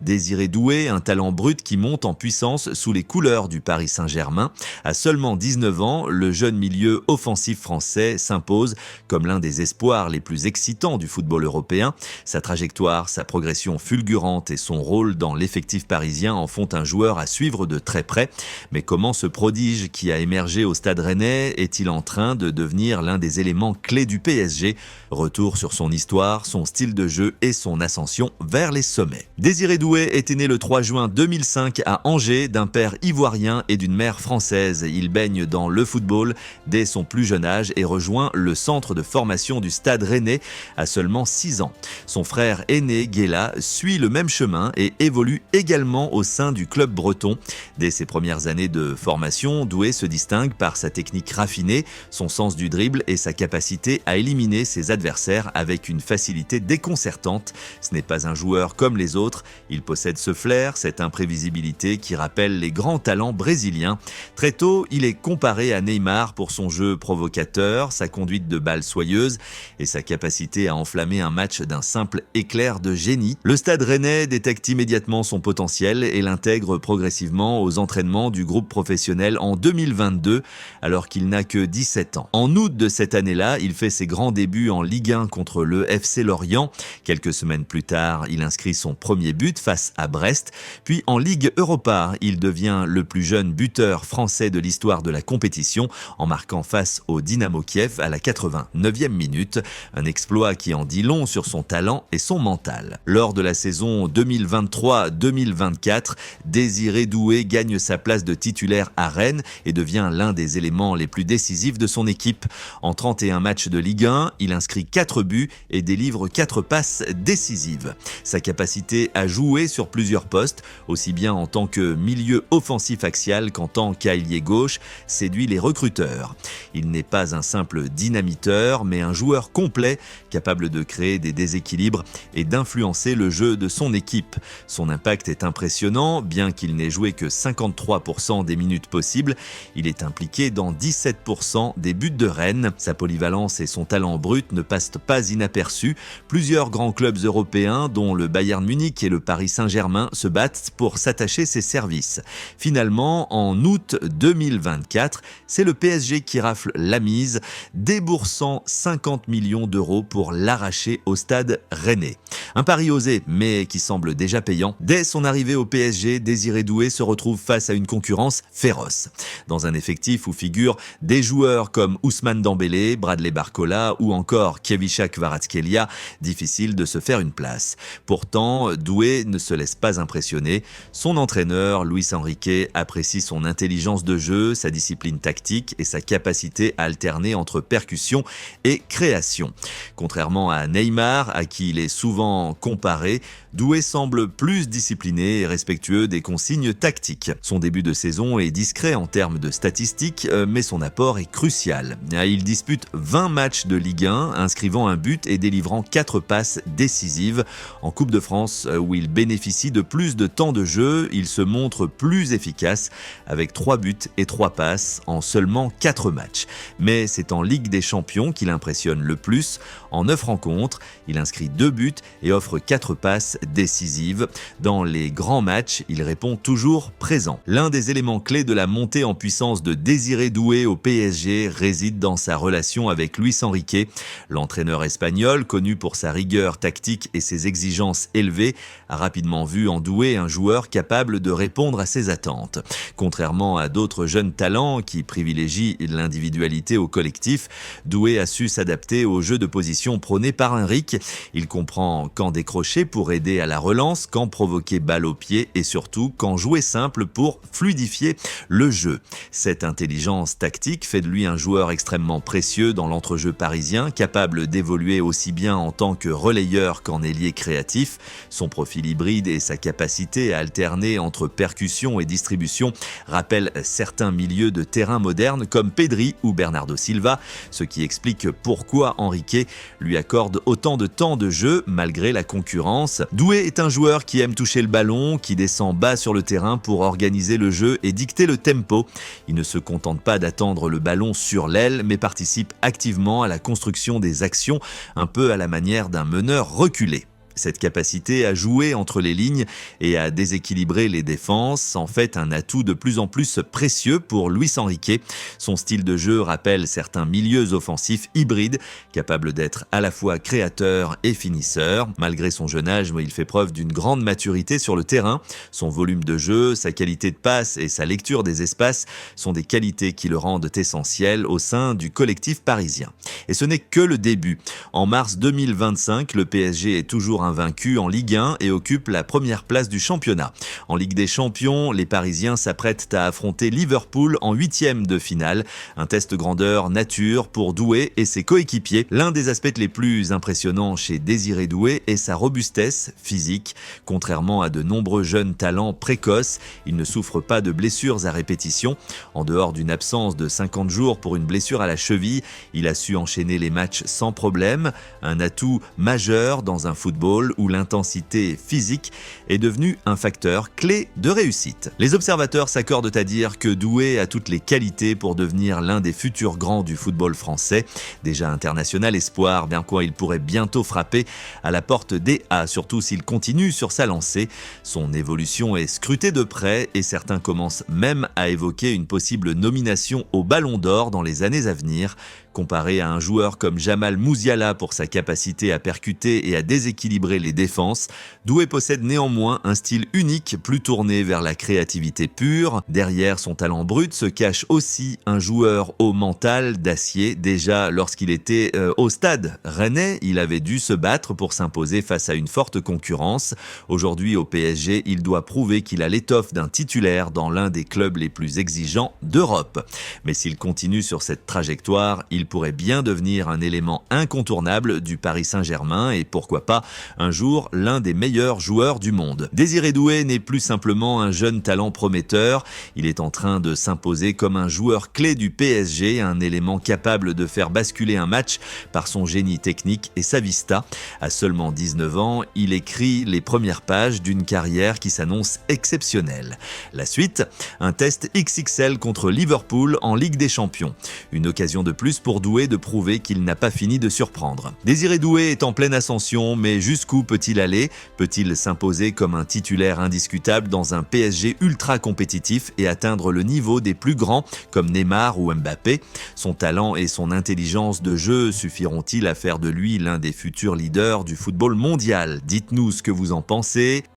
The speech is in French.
Désiré Doué, un talent brut qui monte en puissance sous les couleurs du Paris Saint-Germain. À seulement 19 ans, le jeune milieu offensif français s'impose comme l'un des espoirs les plus excitants du football européen. Sa trajectoire, sa progression fulgurante et son rôle dans l'effectif parisien en font un joueur à suivre de très près. Mais comment ce prodige qui a émergé au Stade Rennais est-il en train de devenir l'un des éléments clés du PSG ? Retour sur son histoire, son style de jeu et son ascension vers les sommets. Désiré Doué était né le 3 juin 2005 à Angers d'un père ivoirien et d'une mère française. Il baigne dans le football dès son plus jeune âge et rejoint le centre de formation du Stade Rennais à seulement 6 ans. Son frère aîné, Guéla, suit le même chemin et évolue également au sein du club breton. Dès ses premières années de formation, Doué se distingue par sa technique raffinée, son sens du dribble et sa capacité à éliminer ses adversaires avec une facilité déconcertante. Ce n'est pas un joueur comme les autres, il possède ce flair, cette imprévisibilité qui rappelle les grands talents brésiliens. Très tôt, il est comparé à Neymar pour son jeu provocateur, sa conduite de balle soyeuse et sa capacité à enflammer un match d'un simple éclair de génie. Le Stade Rennais détecte immédiatement son potentiel et l'intègre progressivement aux entraînements du groupe professionnel en 2022, alors qu'il n'a que 17 ans. En août de cette année-là, il fait ses grands débuts en Ligue 1 contre le FC Lorient. Quelques semaines plus tard, il inscrit son premier but face à Brest. Puis en Ligue Europa, il devient le plus jeune buteur français de l'histoire de la compétition en marquant face au Dynamo Kiev à la 89e minute. Un exploit qui en dit long sur son talent et son mental. Lors de la saison 2023-2024, Désiré Doué gagne sa place de titulaire à Rennes et devient l'un des éléments les plus décisifs de son équipe. En 31 matchs de Ligue 1, il inscrit 4 buts et délivre 4 passes décisives. Sa capacité à jouer sur plusieurs postes, aussi bien en tant que milieu offensif axial qu'en tant qu'ailier gauche, séduit les recruteurs. Il n'est pas un simple dynamiteur, mais un joueur complet, capable de créer des déséquilibres et d'influencer le jeu de son équipe. Son impact est impressionnant, bien qu'il n'ait joué que 53% des minutes possibles, il est impliqué dans 17% des buts de Rennes. Sa polyvalence et son talent brut ne passent pas inaperçus. Plusieurs grands clubs européens, dont le Bayern Munich et le Paris Saint-Germain, se battent pour s'attacher ses services. Finalement, en août 2024, c'est le PSG qui rafle la mise, déboursant 50 millions d'euros pour l'arracher au Stade Rennais. Un pari osé, mais qui semble déjà payant. Dès son arrivée au PSG, Désiré Doué se retrouve face à une concurrence féroce. Dans un effectif où figurent des joueurs comme Ousmane Dembélé, Bradley Barcola ou encore Khvicha Kvaratskhelia, difficile de se faire une place. Pourtant, Doué ne se laisse pas impressionner. Son entraîneur, Luis Enrique, apprécie son intelligence de jeu, sa discipline tactique et sa capacité à alterner entre percussion et création. Contrairement à Neymar, à qui il est souvent comparé, Doué semble plus discipliné et respectueux des consignes tactiques. Son début de saison est discret en termes de statistiques, mais son apport est crucial. Il dispute 20 matchs de Ligue 1, inscrivant un but et délivrant 4 passes décisives. En Coupe de France, où il bénéficie de plus de temps de jeu, il se montre plus efficace avec 3 buts et 3 passes en seulement 4 matchs. Mais c'est en Ligue des Champions qu'il impressionne le plus. En 9 rencontres, il inscrit 2 buts et offre 4 passes décisives. Dans les grands matchs, il répond toujours présent. L'un des éléments clés de la montée en puissance de Désiré Doué au PSG réside dans sa relation avec Luis Enrique. L'entraîneur espagnol, connu pour sa rigueur tactique et ses exigences élevées, a rapidement vu en Doué un joueur capable de répondre à ses attentes. Contrairement à d'autres jeunes talents qui privilégient l'individualité au collectif, Doué a su s'adapter au jeu de position prôné par Enrique. Il comprend quand décrocher pour aider à la relance, quand provoquer balle au pied et surtout quand jouer simple pour fluidifier le jeu. Cette intelligence tactique fait de lui un joueur extrêmement précieux dans l'entrejeu parisien, capable d'évoluer aussi bien en tant que relayeur qu'en ailier créatif. Son profil hybride et sa capacité à alterner entre percussion et distribution rappellent certains milieux de terrain modernes comme Pedri ou Bernardo Silva, ce qui explique pourquoi Enrique lui accorde autant de temps de jeu malgré la concurrence. Doué est un joueur qui aime toucher le ballon, qui descend bas sur le terrain pour organiser le jeu et dicter le tempo. Il ne se contente pas d'attendre le ballon sur l'aile, mais participe activement à la construction des actions, un peu à la manière d'un meneur reculé. Cette capacité à jouer entre les lignes et à déséquilibrer les défenses en fait un atout de plus en plus précieux pour Luis Enrique. Son style de jeu rappelle certains milieux offensifs hybrides, capables d'être à la fois créateurs et finisseurs. Malgré son jeune âge, il fait preuve d'une grande maturité sur le terrain. Son volume de jeu, sa qualité de passe et sa lecture des espaces sont des qualités qui le rendent essentiel au sein du collectif parisien. Et ce n'est que le début. En mars 2025, le PSG est toujours invaincu en Ligue 1 et occupe la première place du championnat. En Ligue des Champions, les Parisiens s'apprêtent à affronter Liverpool en 8e de finale. Un test grandeur nature pour Doué et ses coéquipiers. L'un des aspects les plus impressionnants chez Désiré Doué est sa robustesse physique. Contrairement à de nombreux jeunes talents précoces, il ne souffre pas de blessures à répétition. En dehors d'une absence de 50 jours pour une blessure à la cheville, il a su enchaîner les matchs sans problème. Un atout majeur dans un football où l'intensité physique est devenue un facteur clé de réussite. Les observateurs s'accordent à dire que Doué a toutes les qualités pour devenir l'un des futurs grands du football français. Déjà international espoir, bien quoi il pourrait bientôt frapper à la porte des A, surtout s'il continue sur sa lancée. Son évolution est scrutée de près et certains commencent même à évoquer une possible nomination au Ballon d'Or dans les années à venir. Comparé à un joueur comme Jamal Musiala pour sa capacité à percuter et à déséquilibrer les défenses, Doué possède néanmoins un style unique, plus tourné vers la créativité pure. Derrière son talent brut se cache aussi un joueur au mental d'acier. Déjà lorsqu'il était au Stade Rennais, il avait dû se battre pour s'imposer face à une forte concurrence. Aujourd'hui au PSG, il doit prouver qu'il a l'étoffe d'un titulaire dans l'un des clubs les plus exigeants d'Europe. Mais s'il continue sur cette trajectoire, il pourrait bien devenir un élément incontournable du Paris Saint-Germain et pourquoi pas un jour l'un des meilleurs joueurs du monde. Désiré Doué n'est plus simplement un jeune talent prometteur, il est en train de s'imposer comme un joueur clé du PSG, un élément capable de faire basculer un match par son génie technique et sa vista. À seulement 19 ans, il écrit les premières pages d'une carrière qui s'annonce exceptionnelle. La suite, un test XXL contre Liverpool en Ligue des Champions. Une occasion de plus pour Doué de prouver qu'il n'a pas fini de surprendre. Désiré Doué est en pleine ascension, mais jusqu'où peut-il aller? Peut-il s'imposer comme un titulaire indiscutable dans un PSG ultra compétitif et atteindre le niveau des plus grands comme Neymar ou Mbappé? Son talent et son intelligence de jeu suffiront-ils à faire de lui l'un des futurs leaders du football mondial? Dites-nous ce que vous en pensez.